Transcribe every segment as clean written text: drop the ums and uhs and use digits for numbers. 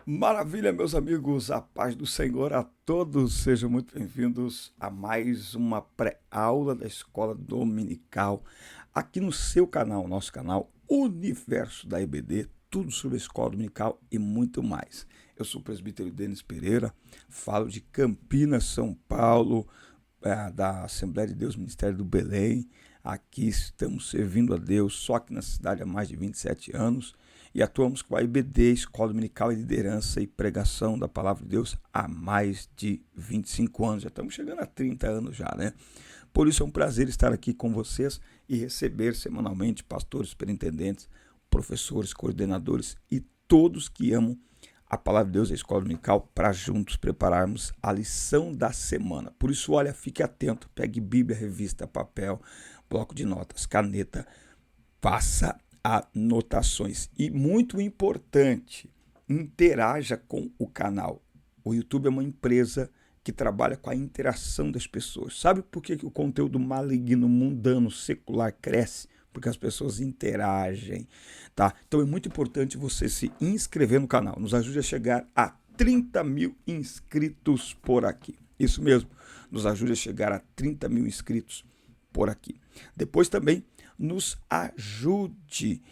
Maravilha, meus amigos, a paz do Senhor a todos, sejam muito bem-vindos a mais uma pré-aula da Escola Dominical, aqui no seu canal, nosso canal Universo da EBD, tudo sobre a Escola Dominical e muito mais. Eu sou o presbítero Denis Pereira, falo de Campinas, São Paulo, da Assembleia de Deus Ministério do Belém. Aqui estamos servindo a Deus, só aqui na cidade há mais de 27 anos, e atuamos com a IBD, Escola Dominical e Liderança e Pregação da Palavra de Deus, há mais de 25 anos. Já estamos chegando a 30 anos já, né? Por isso é um prazer estar aqui com vocês e receber semanalmente pastores, superintendentes, professores, coordenadores e todos que amam a Palavra de Deus e a Escola Dominical para juntos prepararmos a lição da semana. Por isso, olha, fique atento, pegue Bíblia, revista, papel, bloco de notas, caneta, faça anotações. E muito importante, interaja com o canal. O YouTube é uma empresa que trabalha com a interação das pessoas. Sabe por que o conteúdo maligno, mundano, secular cresce? Porque as pessoas interagem, tá? Então é muito importante você se inscrever no canal. Nos ajude a chegar a 30 mil inscritos por aqui. Isso mesmo, nos ajude a chegar a 30 mil inscritos por aqui. Depois também nos ajude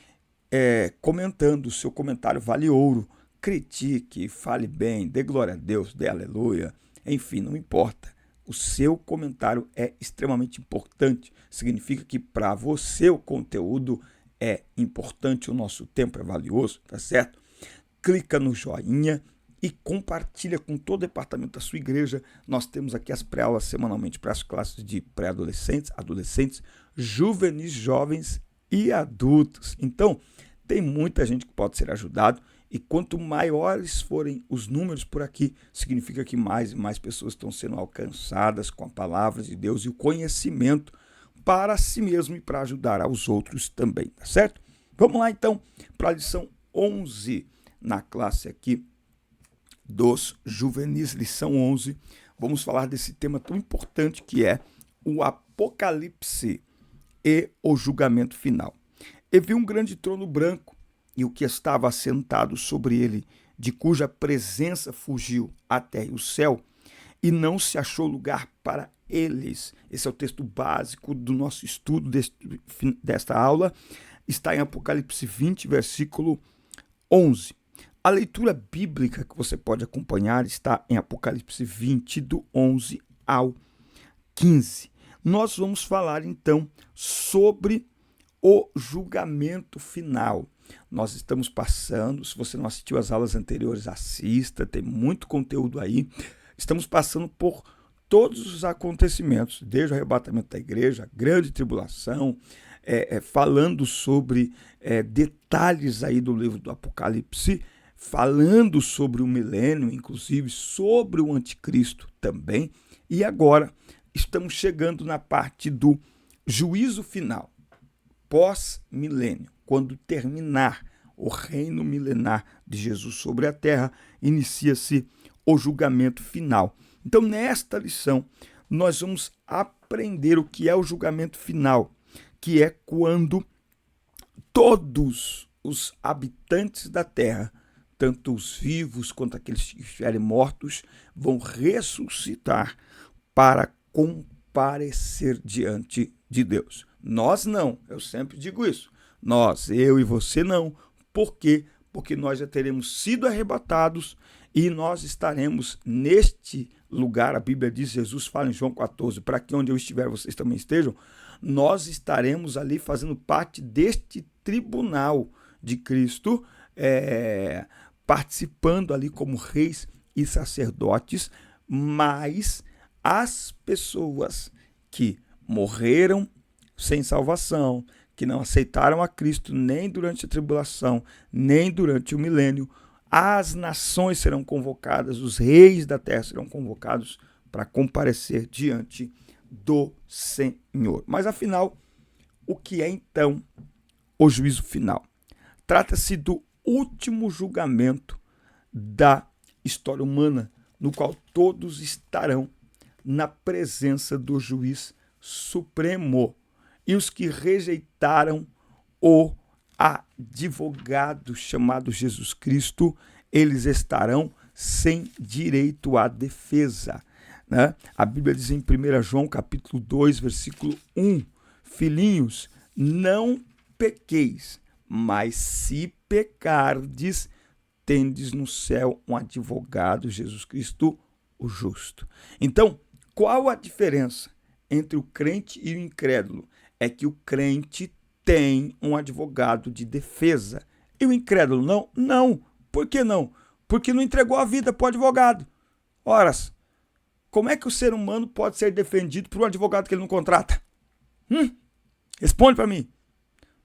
comentando. O seu comentário vale ouro. Critique, fale bem, dê glória a Deus, dê aleluia. Enfim, não importa. O seu comentário é extremamente importante. Significa que para você o conteúdo é importante, o nosso tempo é valioso, tá certo? Clica no joinha e compartilha com todo o departamento da sua igreja. Nós temos aqui as pré-aulas semanalmente para as classes de pré-adolescentes, adolescentes, juvenis, jovens e adultos. Então, tem muita gente que pode ser ajudado. E quanto maiores forem os números por aqui, significa que mais e mais pessoas estão sendo alcançadas com a palavra de Deus e o conhecimento para si mesmo e para ajudar aos outros também, tá certo? Vamos lá então para a lição 11 na classe aqui dos juvenis, lição 11. Vamos falar desse tema tão importante que é o Apocalipse e o julgamento final. E vi um grande trono branco, e o que estava assentado sobre ele, de cuja presença fugiu a terra e o céu, e não se achou lugar para eles. Esse é o texto básico do nosso estudo desta aula. Está em Apocalipse 20, versículo 11. A leitura bíblica que você pode acompanhar está em Apocalipse 20, do 11 ao 15. Nós vamos falar, então, sobre o julgamento final. Nós estamos passando, se você não assistiu às aulas anteriores, assista, tem muito conteúdo aí. Estamos passando por todos os acontecimentos, desde o arrebatamento da igreja, a grande tribulação, falando sobre detalhes aí do livro do Apocalipse, falando sobre o milênio, inclusive sobre o anticristo também. E agora estamos chegando na parte do juízo final, pós-milênio. Quando terminar o reino milenar de Jesus sobre a terra, inicia-se o julgamento final. Então, nesta lição, nós vamos aprender o que é o julgamento final, que é quando todos os habitantes da terra, tanto os vivos quanto aqueles que estiverem mortos, vão ressuscitar para comparecer diante de Deus. Nós não, eu sempre digo isso. Nós, eu e você não. Por quê? Porque nós já teremos sido arrebatados e nós estaremos neste lugar. A Bíblia diz, Jesus fala em João 14, para que onde eu estiver vocês também estejam. Nós estaremos ali fazendo parte deste tribunal de Cristo, participando ali como reis e sacerdotes, mas as pessoas que morreram sem salvação, que não aceitaram a Cristo nem durante a tribulação, nem durante o milênio, as nações serão convocadas, os reis da terra serão convocados para comparecer diante do Senhor. Mas afinal, o que é então o juízo final? Trata-se do último julgamento da história humana, no qual todos estarão na presença do juiz supremo. E os que rejeitaram o advogado chamado Jesus Cristo, eles estarão sem direito à defesa, né? A Bíblia diz em 1 João capítulo 2, versículo 1, filhinhos, não pequeis, mas se pecardes, tendes no céu um advogado, Jesus Cristo, o justo. Então, qual a diferença entre o crente e o incrédulo? É que o crente tem um advogado de defesa. E o incrédulo não? Não. Por que não? Porque não entregou a vida para o advogado. Ora, como é que o ser humano pode ser defendido por um advogado que ele não contrata? Responde para mim.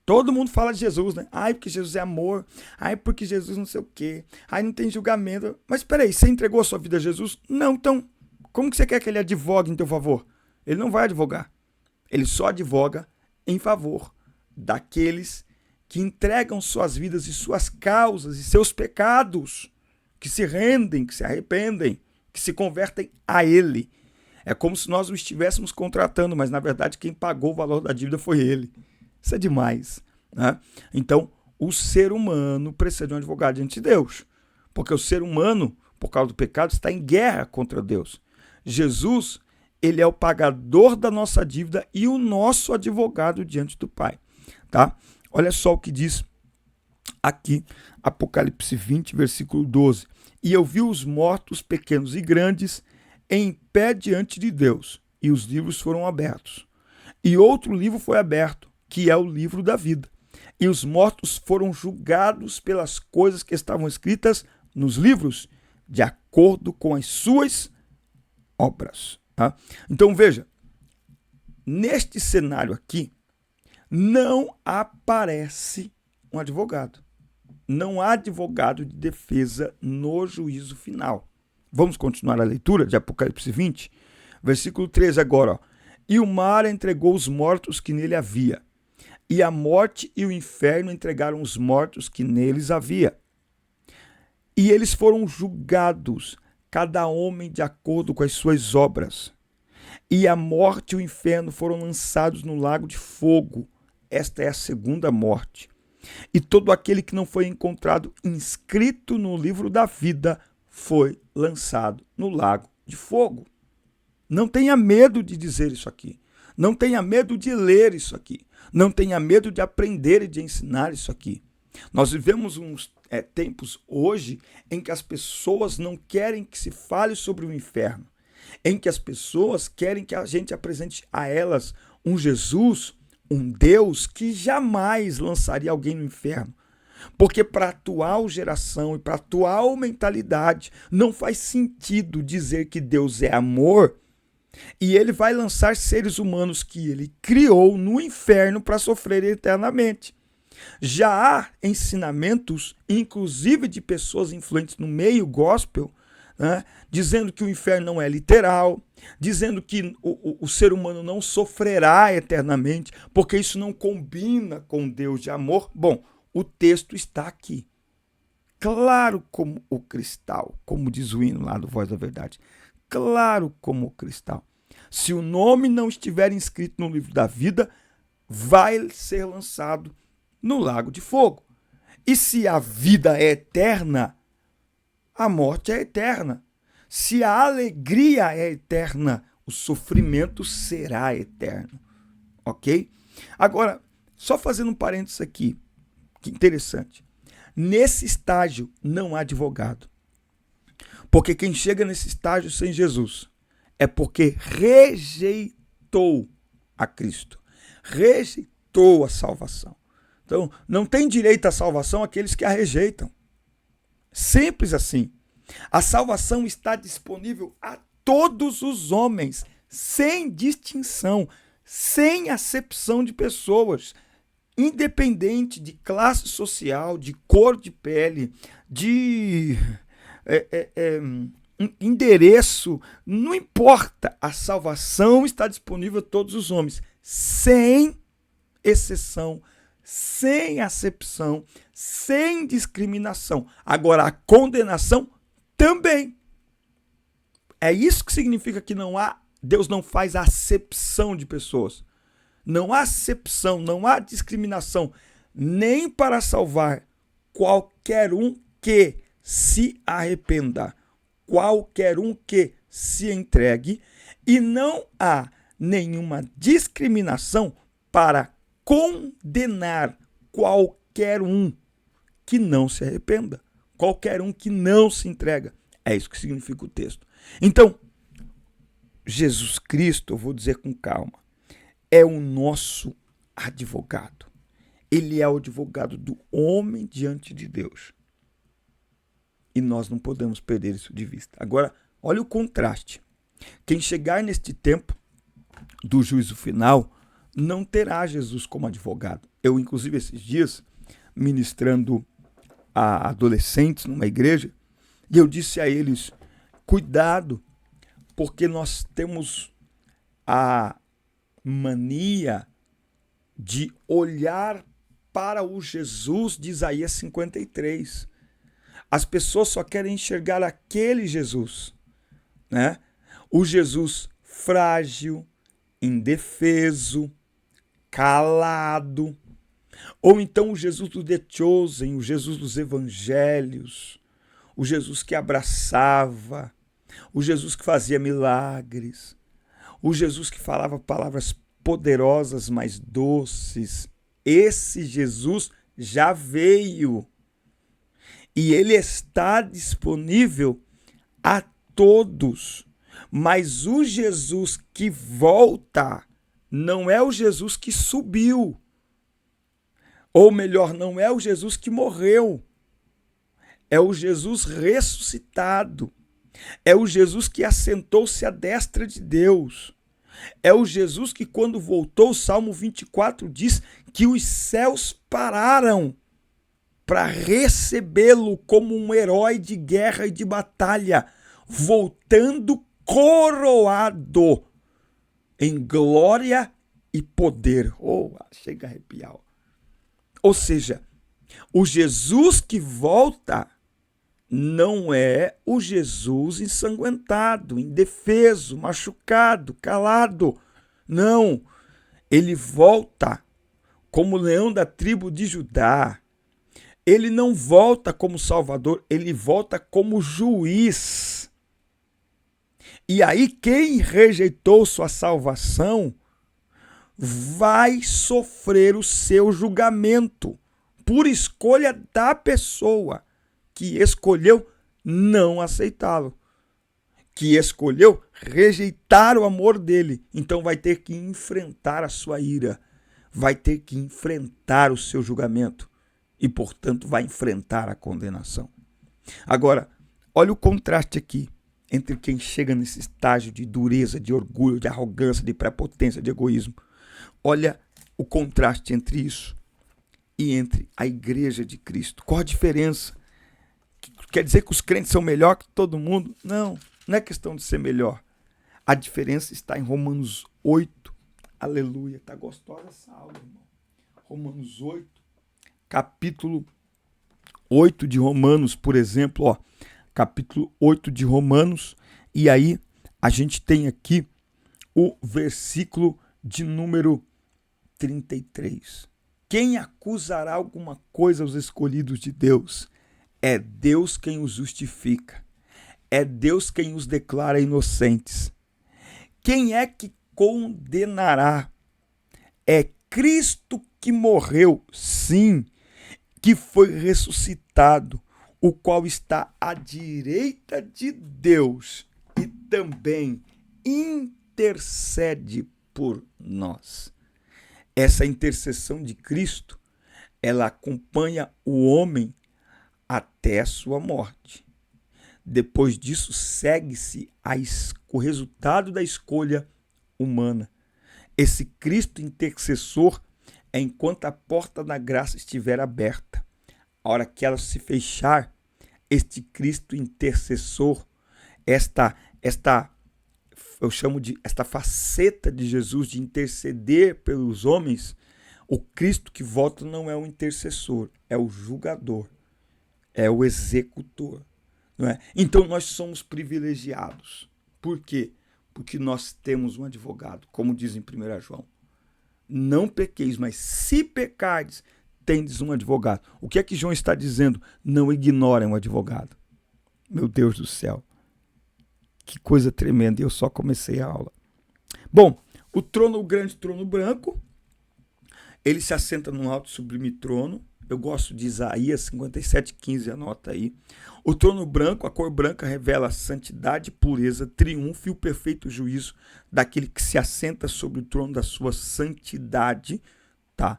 Todo mundo fala de Jesus, né? Ai, porque Jesus é amor. Ai, porque Jesus não sei o quê. Ai, não tem julgamento. Mas peraí, você entregou a sua vida a Jesus? Não, então, como que você quer que ele advogue em teu favor? Ele não vai advogar. Ele só advoga em favor daqueles que entregam suas vidas e suas causas e seus pecados, que se rendem, que se arrependem, que se convertem a ele. É como se nós o estivéssemos contratando, mas na verdade quem pagou o valor da dívida foi ele. Isso é demais, né? Então, o ser humano precisa de um advogado diante de Deus, porque o ser humano, por causa do pecado, está em guerra contra Deus. Jesus, ele é o pagador da nossa dívida e o nosso advogado diante do Pai, tá? Olha só o que diz aqui, Apocalipse 20, versículo 12. E eu vi os mortos, pequenos e grandes, em pé diante de Deus, e os livros foram abertos. E outro livro foi aberto, que é o livro da vida. E os mortos foram julgados pelas coisas que estavam escritas nos livros, de acordo com as suas obras. Tá? Então veja, neste cenário aqui, não aparece um advogado. Não há advogado de defesa no juízo final. Vamos continuar a leitura de Apocalipse 20, versículo 13 agora. Ó. E o mar entregou os mortos que nele havia, e a morte e o inferno entregaram os mortos que neles havia. E eles foram julgados, cada homem de acordo com as suas obras. E a morte e o inferno foram lançados no lago de fogo. Esta é a segunda morte. E todo aquele que não foi encontrado inscrito no livro da vida foi lançado no lago de fogo. Não tenha medo de dizer isso aqui. Não tenha medo de ler isso aqui. Não tenha medo de aprender e de ensinar isso aqui. Nós vivemos uns tempos hoje em que as pessoas não querem que se fale sobre o inferno, em que as pessoas querem que a gente apresente a elas um Jesus, um Deus que jamais lançaria alguém no inferno. Porque para a atual geração e para a atual mentalidade não faz sentido dizer que Deus é amor e ele vai lançar seres humanos que ele criou no inferno para sofrer eternamente. Já há ensinamentos, inclusive de pessoas influentes no meio gospel, né, dizendo que o inferno não é literal, dizendo que o ser humano não sofrerá eternamente, porque isso não combina com Deus de amor. Bom, o texto está aqui, claro como o cristal, como diz o hino lá do Voz da Verdade, claro como o cristal. Se o nome não estiver inscrito no livro da vida, vai ser lançado no lago de fogo. E se a vida é eterna, a morte é eterna. Se a alegria é eterna, o sofrimento será eterno. Ok? Agora, só fazendo um parênteses aqui, que interessante. Nesse estágio não há advogado. Porque quem chega nesse estágio sem Jesus é porque rejeitou a Cristo, rejeitou a salvação. Então, não tem direito à salvação aqueles que a rejeitam. Simples assim. A salvação está disponível a todos os homens, sem distinção, sem acepção de pessoas, independente de classe social, de cor de pele, de endereço, não importa. A salvação está disponível a todos os homens, sem exceção, sem acepção, sem discriminação. Agora, a condenação também. É isso que significa que Deus não faz acepção de pessoas. Não há acepção, não há discriminação, nem para salvar qualquer um que se arrependa, qualquer um que se entregue, e não há nenhuma discriminação para condenar qualquer um que não se arrependa, qualquer um que não se entrega. É isso que significa o texto. Então, Jesus Cristo, eu vou dizer com calma, é o nosso advogado. Ele é o advogado do homem diante de Deus. E nós não podemos perder isso de vista. Agora, olha o contraste. Quem chegar neste tempo do juízo final não terá Jesus como advogado. Eu, inclusive, esses dias, ministrando a adolescentes numa igreja, e eu disse a eles, cuidado, porque nós temos a mania de olhar para o Jesus de Isaías 53. As pessoas só querem enxergar aquele Jesus, né? O Jesus frágil, indefeso, calado, ou então o Jesus do The Chosen, o Jesus dos evangelhos, o Jesus que abraçava, o Jesus que fazia milagres, o Jesus que falava palavras poderosas, mas doces. Esse Jesus já veio e ele está disponível a todos. Mas o Jesus que volta não é o Jesus que subiu. Ou melhor, não é o Jesus que morreu. É o Jesus ressuscitado. É o Jesus que assentou-se à destra de Deus. É o Jesus que, quando voltou, o Salmo 24 diz que os céus pararam para recebê-lo como um herói de guerra e de batalha, voltando coroado em glória e poder. Oh, chega a arrepiar. Ou seja, o Jesus que volta não é o Jesus ensanguentado, indefeso, machucado, calado. Não, ele volta como leão da tribo de Judá. Ele não volta como Salvador, ele volta como juiz. E aí quem rejeitou sua salvação vai sofrer o seu julgamento por escolha da pessoa que escolheu não aceitá-lo, que escolheu rejeitar o amor dele. Então vai ter que enfrentar a sua ira, vai ter que enfrentar o seu julgamento e, portanto, vai enfrentar a condenação. Agora, olha o contraste aqui entre quem chega nesse estágio de dureza, de orgulho, de arrogância, de prepotência, de egoísmo. Olha o contraste entre isso e entre a igreja de Cristo. Qual a diferença? Quer dizer que os crentes são melhor que todo mundo? Não, não é questão de ser melhor. A diferença está em Romanos 8. Aleluia, está gostosa essa aula, irmão. Romanos 8, capítulo 8 de Romanos, por exemplo, ó, capítulo 8 de Romanos, e aí a gente tem aqui o versículo de número 33. Quem acusará alguma coisa aos escolhidos de Deus? É Deus quem os justifica. É Deus quem os declara inocentes. Quem é que condenará? É Cristo que morreu, sim, que foi ressuscitado, o qual está à direita de Deus e também intercede por nós. Essa intercessão de Cristo, ela acompanha o homem até a sua morte. Depois disso, segue-se o resultado da escolha humana. Esse Cristo intercessor é enquanto a porta da graça estiver aberta. A hora que ela se fechar, este Cristo intercessor, eu chamo de esta faceta de Jesus de interceder pelos homens, o Cristo que volta não é o intercessor, é o julgador, é o executor. Não é? Então nós somos privilegiados. Por quê? Porque nós temos um advogado, como diz em 1 João. Não pequeis, mas se pecardes, tendes um advogado. O que é que João está dizendo? Não ignorem o advogado. Meu Deus do céu. Que coisa tremenda. Eu só comecei a aula. Bom, o grande trono branco, ele se assenta num alto e sublime trono. Eu gosto de Isaías 57:15, anota aí. O trono branco, a cor branca, revela a santidade, pureza, triunfo e o perfeito juízo daquele que se assenta sobre o trono da sua santidade. Tá?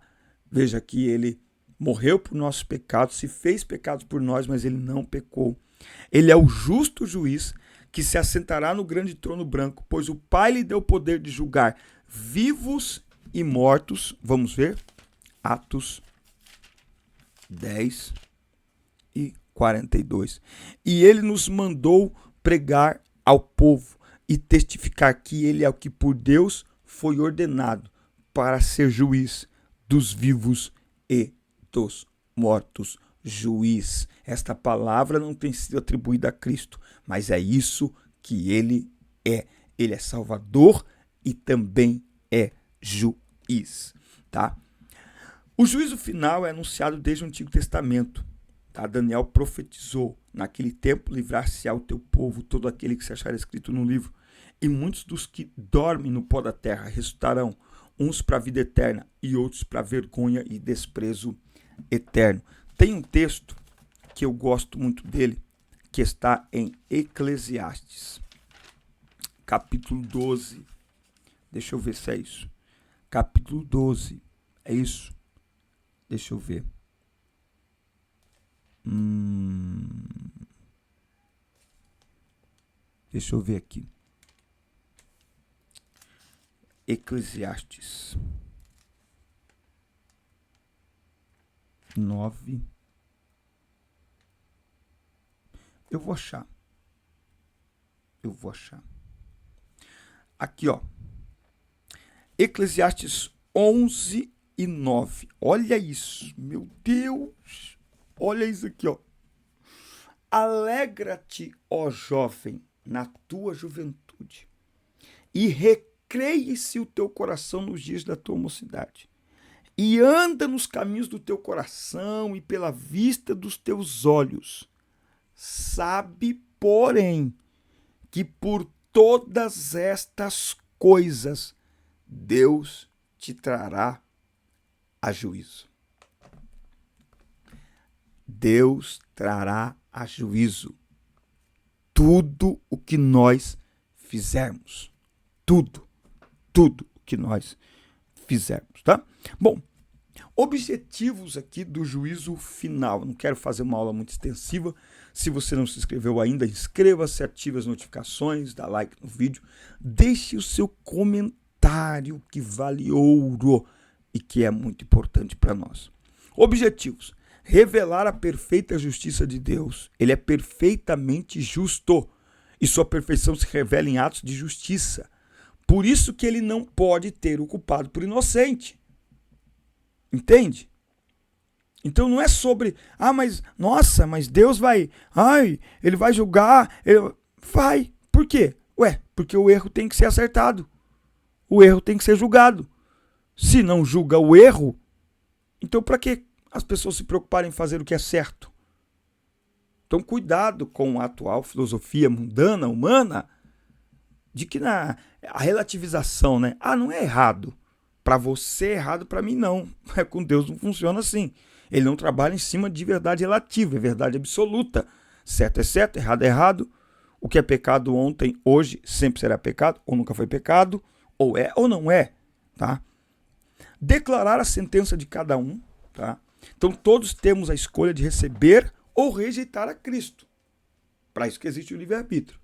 Veja que ele morreu por nossos pecados, se fez pecados por nós, mas ele não pecou. Ele é o justo juiz que se assentará no grande trono branco, pois o Pai lhe deu o poder de julgar vivos e mortos. Vamos ver? Atos 10:42. E ele nos mandou pregar ao povo e testificar que ele é o que por Deus foi ordenado para ser juiz dos vivos e dos mortos. Juiz. Esta palavra não tem sido atribuída a Cristo, mas é isso que ele é. Ele é Salvador e também é juiz, tá? O juízo final é anunciado desde o Antigo Testamento. Tá? Daniel profetizou: naquele tempo livrar-se-á o teu povo, todo aquele que se achar escrito no livro. E muitos dos que dormem no pó da terra ressuscitarão, uns para a vida eterna e outros para vergonha e desprezo eterno. Tem um texto que eu gosto muito dele, que está em Eclesiastes, capítulo 12. Deixa eu ver se é isso. Capítulo 12. É isso? Deixa eu ver. Deixa eu ver aqui. Eclesiastes 9. Eu vou achar. Aqui, ó. Eclesiastes 11:9. Olha isso. Meu Deus. Olha isso aqui, ó. Alegra-te, ó jovem, na tua juventude, e recreie-se o teu coração nos dias da tua mocidade. E anda nos caminhos do teu coração e pela vista dos teus olhos. Sabe, porém, que por todas estas coisas Deus te trará a juízo. Deus trará a juízo tudo o que nós fizermos. Tudo o que nós fizermos, tá? Bom, objetivos aqui do juízo final. Não quero fazer uma aula muito extensiva. Se você não se inscreveu ainda, inscreva-se, ative as notificações, dá like no vídeo, deixe o seu comentário que vale ouro e que é muito importante para nós. Objetivos: revelar a perfeita justiça de Deus. Ele é perfeitamente justo e sua perfeição se revela em atos de justiça. Por isso que ele não pode ter o culpado por inocente. Entende? Então não é sobre, mas Deus vai, ele vai julgar, vai. Por quê? Porque o erro tem que ser acertado. O erro tem que ser julgado. Se não julga o erro, então para que as pessoas se preocuparem em fazer o que é certo? Então cuidado com a atual filosofia mundana, humana, de que a relativização, né? Não é errado. Para você é errado, para mim não. Com Deus não funciona assim. Ele não trabalha em cima de verdade relativa, é verdade absoluta. Certo é certo, errado é errado. O que é pecado ontem, hoje, sempre será pecado, ou nunca foi pecado, ou é ou não é, tá? Declarar a sentença de cada um, tá? Então todos temos a escolha de receber ou rejeitar a Cristo. Para isso que existe o livre-arbítrio.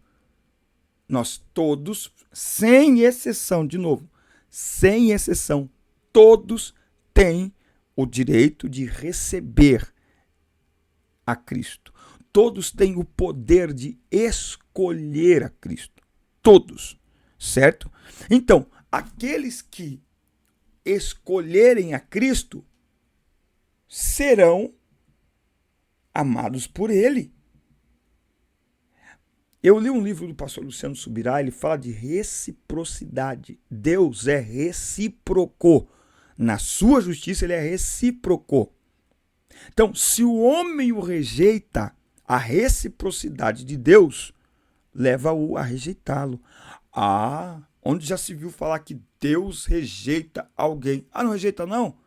Nós todos, sem exceção, de novo, sem exceção, todos têm o direito de receber a Cristo. Todos têm o poder de escolher a Cristo. Todos, certo? Então, aqueles que escolherem a Cristo serão amados por Ele. Eu li um livro do pastor Luciano Subirá, ele fala de reciprocidade. Deus é recíproco. Na sua justiça, ele é recíproco. Então, se o homem o rejeita, a reciprocidade de Deus leva-o a rejeitá-lo. Onde já se viu falar que Deus rejeita alguém? Não rejeita não?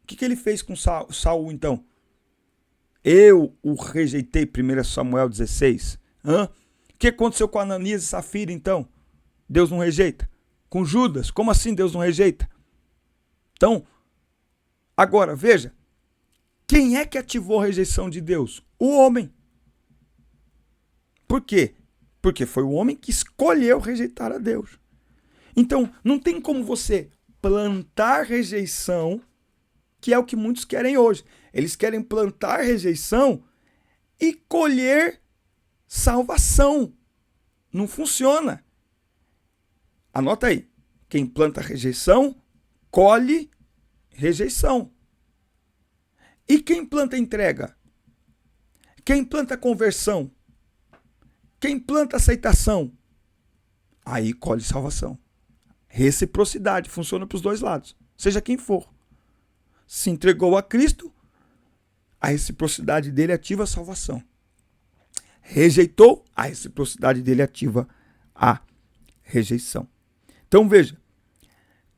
O que ele fez com Saul então? Eu o rejeitei, 1 Samuel 16. O que aconteceu com Ananias e Safira então? Deus não rejeita? Com Judas, como assim Deus não rejeita? Então, agora, veja, quem é que ativou a rejeição de Deus? O homem. Por quê? Porque foi o homem que escolheu rejeitar a Deus. Então, não tem como você plantar rejeição, que é o que muitos querem hoje. Eles querem plantar rejeição e colher salvação. Não funciona. Anota aí. Quem planta rejeição, colhe rejeição. E quem planta entrega? Quem planta conversão? Quem planta aceitação? Aí colhe salvação. Reciprocidade, funciona para os dois lados, seja quem for. Se entregou a Cristo, a reciprocidade dele ativa a salvação. Rejeitou, a reciprocidade dele ativa a rejeição. Então veja,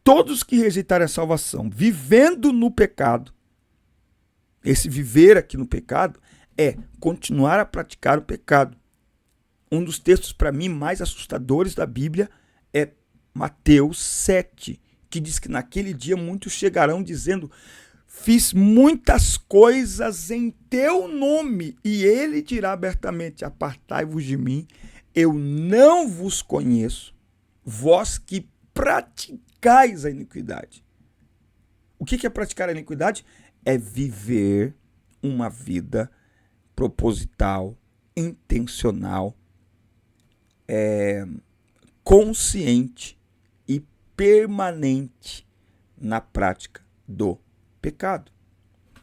todos que rejeitarem a salvação, vivendo no pecado, esse viver aqui no pecado é continuar a praticar o pecado. Um dos textos para mim mais assustadores da Bíblia é Mateus 7, que diz que naquele dia muitos chegarão dizendo: fiz muitas coisas em teu nome, e ele dirá abertamente: apartai-vos de mim, eu não vos conheço, vós que praticais a iniquidade. O que é praticar a iniquidade? É viver uma vida proposital, intencional, consciente e permanente na prática do pecado.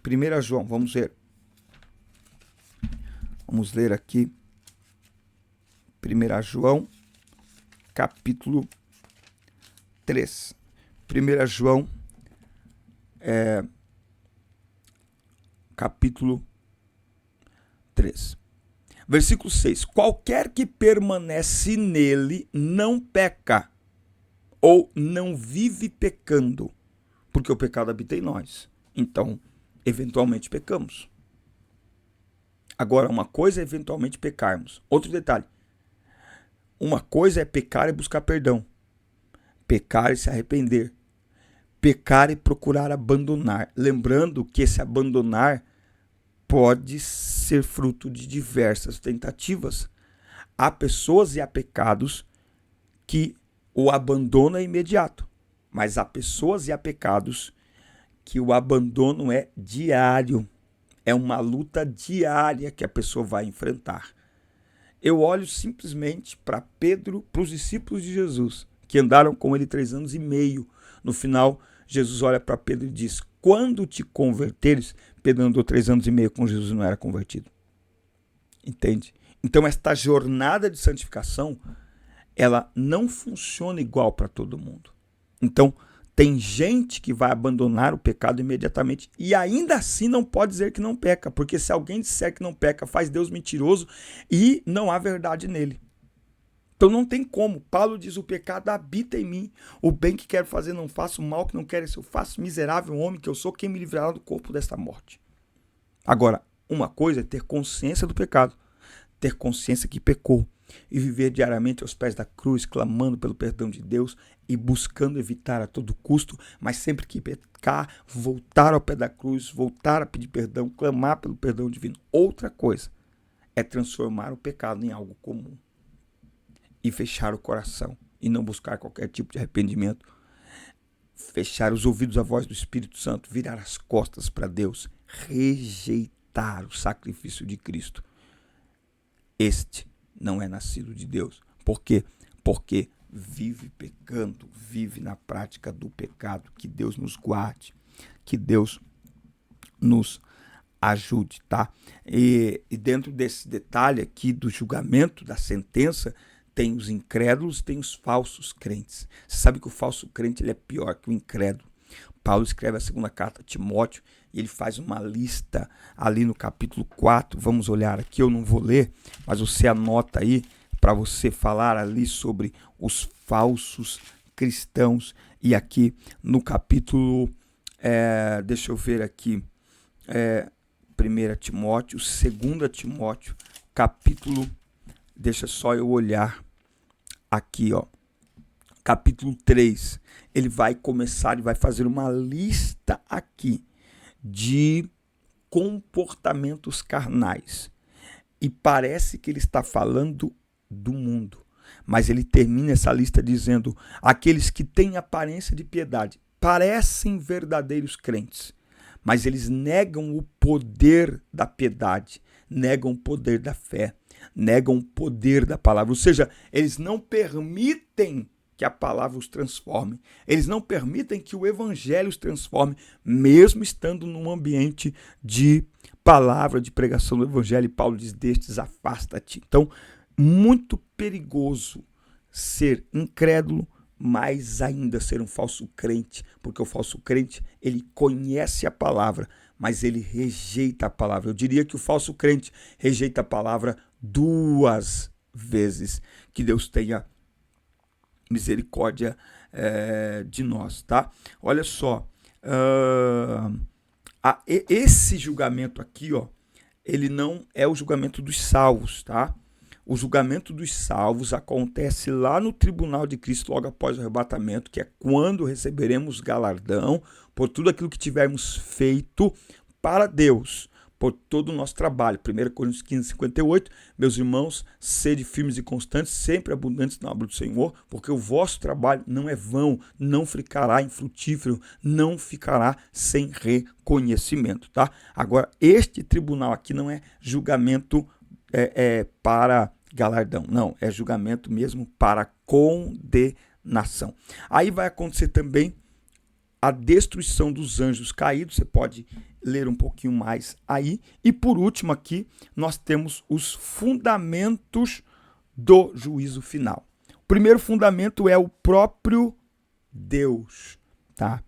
1 João, vamos ver. Vamos ler aqui. 1 João, capítulo 3. 1 João, capítulo 3. Versículo 6. Qualquer que permanece nele não peca, ou não vive pecando, porque o pecado habita em nós. Então, eventualmente pecamos. Agora, uma coisa é eventualmente pecarmos. Outro detalhe. Uma coisa é pecar e buscar perdão. Pecar e se arrepender. Pecar e procurar abandonar. Lembrando que esse abandonar pode ser fruto de diversas tentativas. Há pessoas e há pecados que o abandono é imediato. Mas há pessoas e há pecados que o abandono é diário. É uma luta diária que a pessoa vai enfrentar. Eu olho simplesmente para Pedro, para os discípulos de Jesus, que andaram com ele 3 anos e meio. No final, Jesus olha para Pedro e diz: quando te converteres, Pedro andou 3 anos e meio com Jesus e não era convertido. Entende? Então, esta jornada de santificação, ela não funciona igual para todo mundo. Então, tem gente que vai abandonar o pecado imediatamente e ainda assim não pode dizer que não peca, porque se alguém disser que não peca, faz Deus mentiroso e não há verdade nele. Então não tem como. Paulo diz: o pecado habita em mim, o bem que quero fazer não faço, o mal que não quero isso eu faço, miserável homem que eu sou, quem me livrará do corpo desta morte. Agora, uma coisa é ter consciência do pecado, ter consciência que pecou e viver diariamente aos pés da cruz, clamando pelo perdão de Deus e buscando evitar a todo custo, mas sempre que pecar, voltar ao pé da cruz, voltar a pedir perdão, clamar pelo perdão divino. Outra coisa é transformar o pecado em algo comum e fechar o coração e não buscar qualquer tipo de arrependimento, fechar os ouvidos à voz do Espírito Santo, virar as costas para Deus, rejeitar o sacrifício de Cristo. Este não é nascido de Deus. Por quê? Porque vive pecando, vive na prática do pecado. Que Deus nos guarde, que Deus nos ajude, tá? E dentro desse detalhe aqui do julgamento, da sentença, tem os incrédulos, tem os falsos crentes. Você sabe que o falso crente ele é pior que o incrédulo. Paulo escreve a segunda carta a Timóteo ele faz uma lista ali no capítulo 4. Vamos olhar aqui, eu não vou ler, mas você anota aí para você falar ali sobre os falsos cristãos. E aqui no capítulo, deixa eu ver aqui, 1 Timóteo, 2 Timóteo, capítulo, deixa só eu olhar aqui, ó, capítulo 3, ele vai começar, ele vai fazer uma lista aqui de comportamentos carnais. E parece que ele está falando do mundo. Mas ele termina essa lista dizendo: aqueles que têm aparência de piedade parecem verdadeiros crentes, mas eles negam o poder da piedade, negam o poder da fé, negam o poder da palavra. Ou seja, eles não permitem que a palavra os transforme. Eles não permitem que o evangelho os transforme, mesmo estando num ambiente de palavra, de pregação do evangelho. E Paulo diz: destes afasta-te. Então, muito perigoso ser incrédulo, mas ainda ser um falso crente, porque o falso crente, ele conhece a palavra, mas ele rejeita a palavra. Eu diria que o falso crente rejeita a palavra 2 vezes. Que Deus tenha misericórdia de nós, tá? Olha só, esse julgamento aqui, ó, ele não é o julgamento dos salvos, tá? O julgamento dos salvos acontece lá no tribunal de Cristo, logo após o arrebatamento, que é quando receberemos galardão por tudo aquilo que tivermos feito para Deus, por todo o nosso trabalho. 1 Coríntios 15, 58, meus irmãos, sede firmes e constantes, sempre abundantes na obra do Senhor, porque o vosso trabalho não é vão, não ficará infrutífero, não ficará sem reconhecimento, tá? Agora, este tribunal aqui não é julgamento para galardão, não, é julgamento mesmo para condenação. Aí vai acontecer também a destruição dos anjos caídos, você pode ler um pouquinho mais aí. E por último aqui, nós temos os fundamentos do juízo final. O primeiro fundamento é o próprio Deus, tá?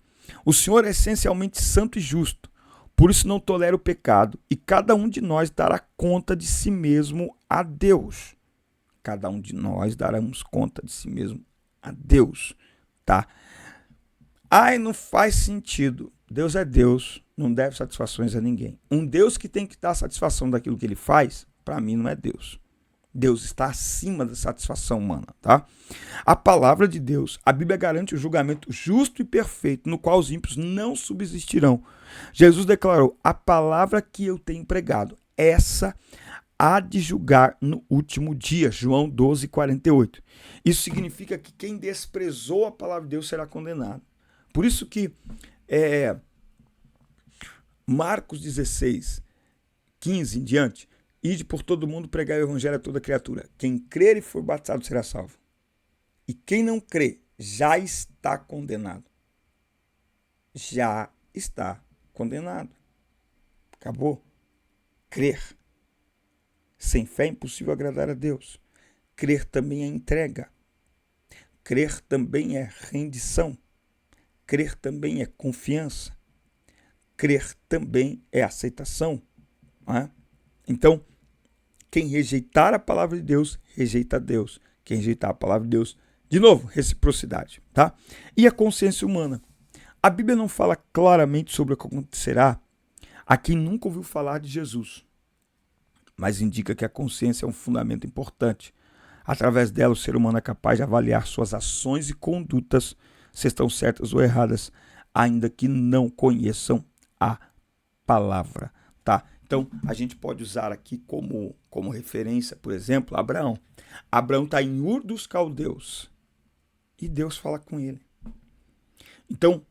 O Senhor é essencialmente santo e justo, por isso não tolera o pecado, e cada um de nós dará conta de si mesmo a Deus. Cada um de nós daremos conta de si mesmo a Deus, tá? Ai, não faz sentido. Deus é Deus, não deve satisfações a ninguém. Um Deus que tem que dar satisfação daquilo que ele faz, para mim não é Deus. Deus está acima da satisfação humana, tá? A palavra de Deus, a Bíblia garante o julgamento justo e perfeito, no qual os ímpios não subsistirão. Jesus declarou: a palavra que eu tenho pregado, essa há de julgar no último dia. João 12, 48. Isso significa que quem desprezou a palavra de Deus será condenado. Por isso que Marcos 16, 15 em diante, ide por todo mundo pregar o evangelho a toda criatura. Quem crer e for batizado será salvo. E quem não crê já está condenado. Já está condenado. Acabou. Crer. Sem fé é impossível agradar a Deus. Crer também é entrega. Crer também é rendição. Crer também é confiança. Crer também é aceitação. Não é? Então, quem rejeitar a palavra de Deus, rejeita a Deus. Quem rejeitar a palavra de Deus, de novo, reciprocidade. Tá? E a consciência humana. A Bíblia não fala claramente sobre o que acontecerá a quem nunca ouviu falar de Jesus, mas indica que a consciência é um fundamento importante. Através dela, o ser humano é capaz de avaliar suas ações e condutas, se estão certas ou erradas, ainda que não conheçam a palavra, tá? Então, a gente pode usar aqui como referência, por exemplo, Abraão. Abraão está em Ur dos Caldeus e Deus fala com ele. Então,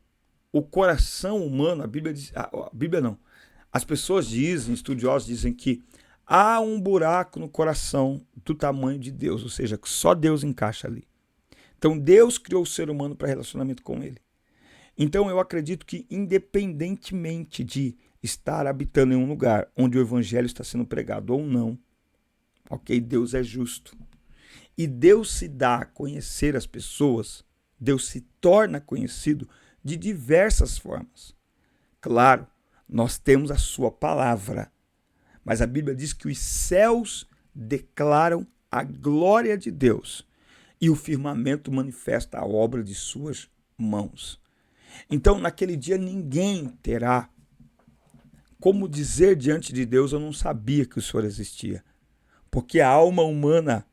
o coração humano, a Bíblia não, as pessoas dizem, estudiosos dizem que há um buraco no coração do tamanho de Deus, ou seja, que só Deus encaixa ali. Então, Deus criou o ser humano para relacionamento com ele. Então, eu acredito que, independentemente de estar habitando em um lugar onde o evangelho está sendo pregado ou não, ok, Deus é justo. E Deus se dá a conhecer as pessoas, Deus se torna conhecido de diversas formas. Claro, Nós temos a sua palavra, mas a Bíblia diz que os céus declaram a glória de Deus e o firmamento manifesta a obra de suas mãos. Então, naquele dia, ninguém terá como dizer diante de Deus: eu não sabia que o Senhor existia. Porque a alma humana,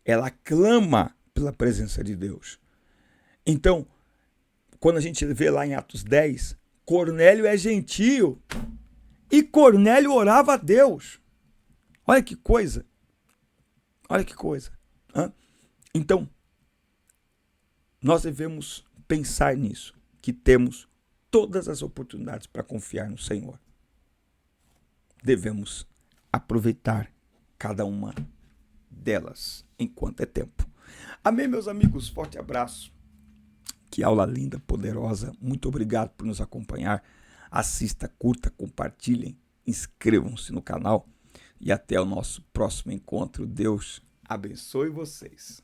ela clama pela presença de Deus. Então, quando a gente vê lá em Atos 10, Cornélio é gentio e Cornélio orava a Deus. Olha que coisa. Olha que coisa. Então, nós devemos pensar nisso, que temos todas as oportunidades para confiar no Senhor. Devemos aproveitar cada uma delas enquanto é tempo. Amém, meus amigos? Forte abraço. Que aula linda, poderosa. Muito obrigado por nos acompanhar. Assista, curta, compartilhem, inscrevam-se no canal e até o nosso próximo encontro. Deus abençoe vocês.